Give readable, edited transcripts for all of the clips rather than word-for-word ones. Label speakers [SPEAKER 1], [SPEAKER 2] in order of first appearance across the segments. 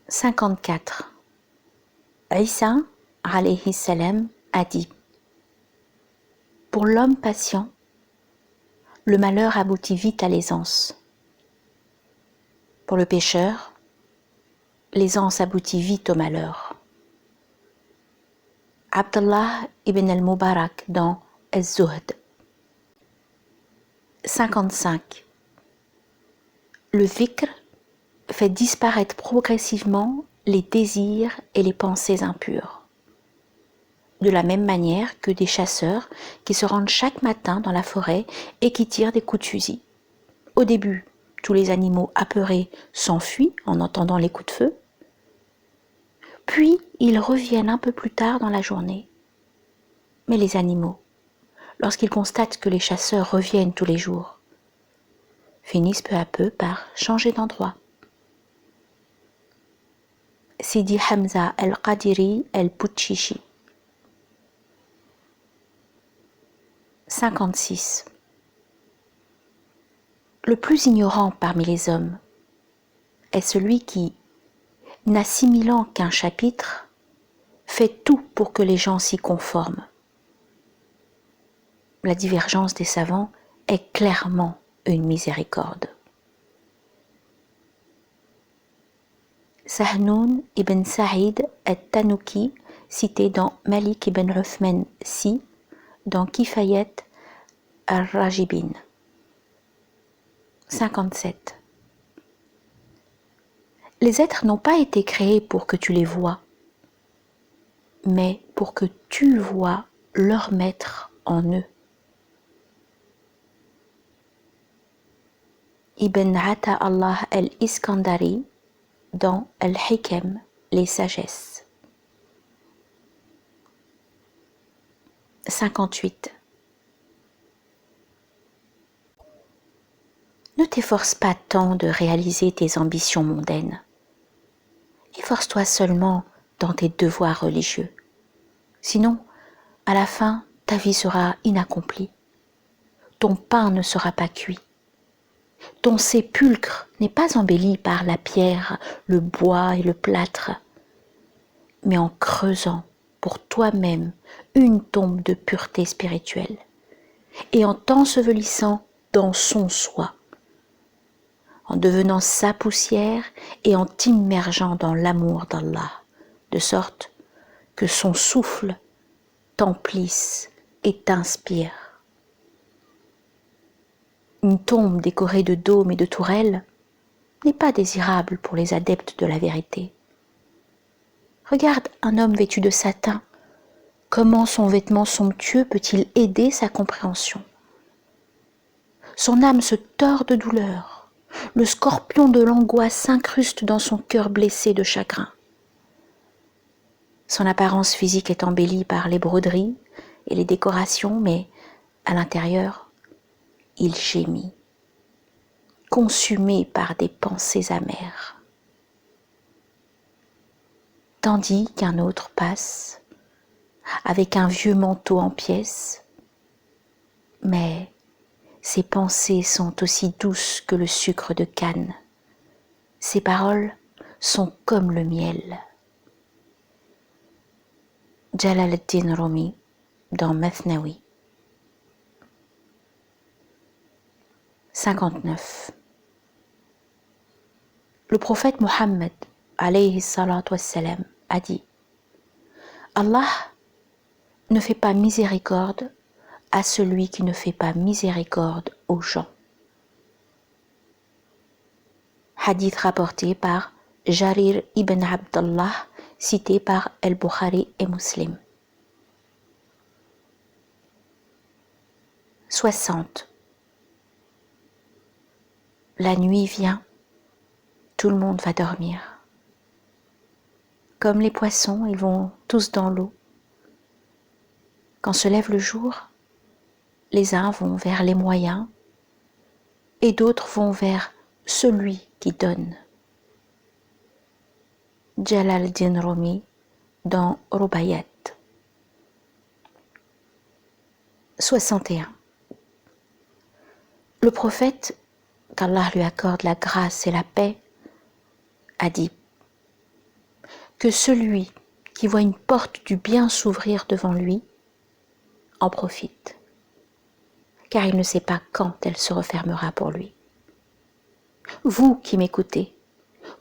[SPEAKER 1] 54. Isa alayhi salam a dit: pour l'homme patient, le malheur aboutit vite à l'aisance. Pour le pécheur, l'aisance aboutit vite au malheur. Abdullah ibn al-Mubarak dans Az-Zuhd. 55. Le dhikr fait disparaître progressivement les désirs et les pensées impures. De la même manière que des chasseurs qui se rendent chaque matin dans la forêt et qui tirent des coups de fusil. Au début, tous les animaux apeurés s'enfuient en entendant les coups de feu. Puis, ils reviennent un peu plus tard dans la journée. Mais les animaux, lorsqu'ils constatent que les chasseurs reviennent tous les jours, finissent peu à peu par changer d'endroit. Sidi Hamza al-Qadiri al-Bouchichi. 56. Le plus ignorant parmi les hommes est celui qui, n'assimilant qu'un chapitre, fait tout pour que les gens s'y conforment. La divergence des savants est clairement une miséricorde. Sahnoun ibn Sa'id al-Tanuki, cité dans Malik ibn Uthman Si, dans Kifayat al-Rajibin. 57. Les êtres n'ont pas été créés pour que tu les vois, mais pour que tu vois leur maître en eux. Ibn Ata Allah al-Iskandari dans Al-Hikam, les sagesses. 58. Ne t'efforce pas tant de réaliser tes ambitions mondaines. Efforce-toi seulement dans tes devoirs religieux. Sinon, à la fin, ta vie sera inaccomplie. Ton pain ne sera pas cuit. Ton sépulcre n'est pas embelli par la pierre, le bois et le plâtre, mais en creusant pour toi-même une tombe de pureté spirituelle et en t'ensevelissant dans son soi, en devenant sa poussière et en t'immergeant dans l'amour d'Allah, de sorte que son souffle t'emplisse et t'inspire. Une tombe décorée de dômes et de tourelles n'est pas désirable pour les adeptes de la vérité. Regarde un homme vêtu de satin. Comment son vêtement somptueux peut-il aider sa compréhension? Son âme se tord de douleur. Le scorpion de l'angoisse s'incruste dans son cœur blessé de chagrin. Son apparence physique est embellie par les broderies et les décorations, mais à l'intérieur, il gémit, consumé par des pensées amères. Tandis qu'un autre passe avec un vieux manteau en pièces, mais ses pensées sont aussi douces que le sucre de canne. Ses paroles sont comme le miel. Jalal ad-Din Rumi dans Mathnawi. 59. Le prophète Mohammed alayhi salatu wassalam a dit: Allah ne fait pas miséricorde à celui qui ne fait pas miséricorde aux gens. Hadith rapporté par Jarir ibn Abdullah, cité par Al-Bukhari et Muslim. 60. La nuit vient, tout le monde va dormir. Comme les poissons, ils vont tous dans l'eau. Quand se lève le jour, les uns vont vers les moyens et d'autres vont vers celui qui donne. Jalal ad-Din Rumi dans Rubayat. 61. Le prophète, qu'Allah lui accorde la grâce et la paix, a dit: que celui qui voit une porte du bien s'ouvrir devant lui en profite, car il ne sait pas quand elle se refermera pour lui. Vous qui m'écoutez,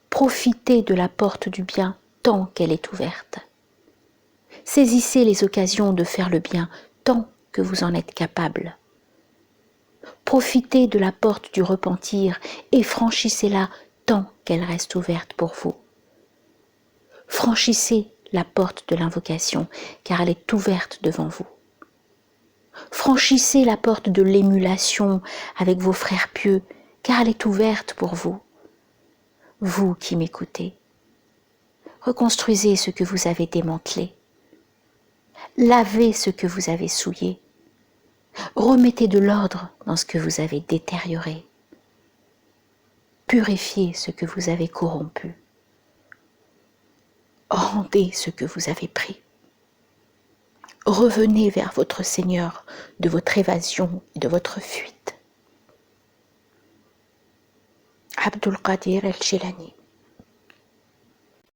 [SPEAKER 1] profitez de la porte du bien tant qu'elle est ouverte. Saisissez les occasions de faire le bien tant que vous en êtes capable. Profitez de la porte du repentir et franchissez-la tant qu'elle reste ouverte pour vous. Franchissez la porte de l'invocation, car elle est ouverte devant vous. Franchissez la porte de l'émulation avec vos frères pieux, car elle est ouverte pour vous. Vous qui m'écoutez, reconstruisez ce que vous avez démantelé. Lavez ce que vous avez souillé. Remettez de l'ordre dans ce que vous avez détérioré. Purifiez ce que vous avez corrompu. Rendez ce que vous avez pris. Revenez vers votre Seigneur de votre évasion et de votre fuite. Abdul Qadir El-Jilani.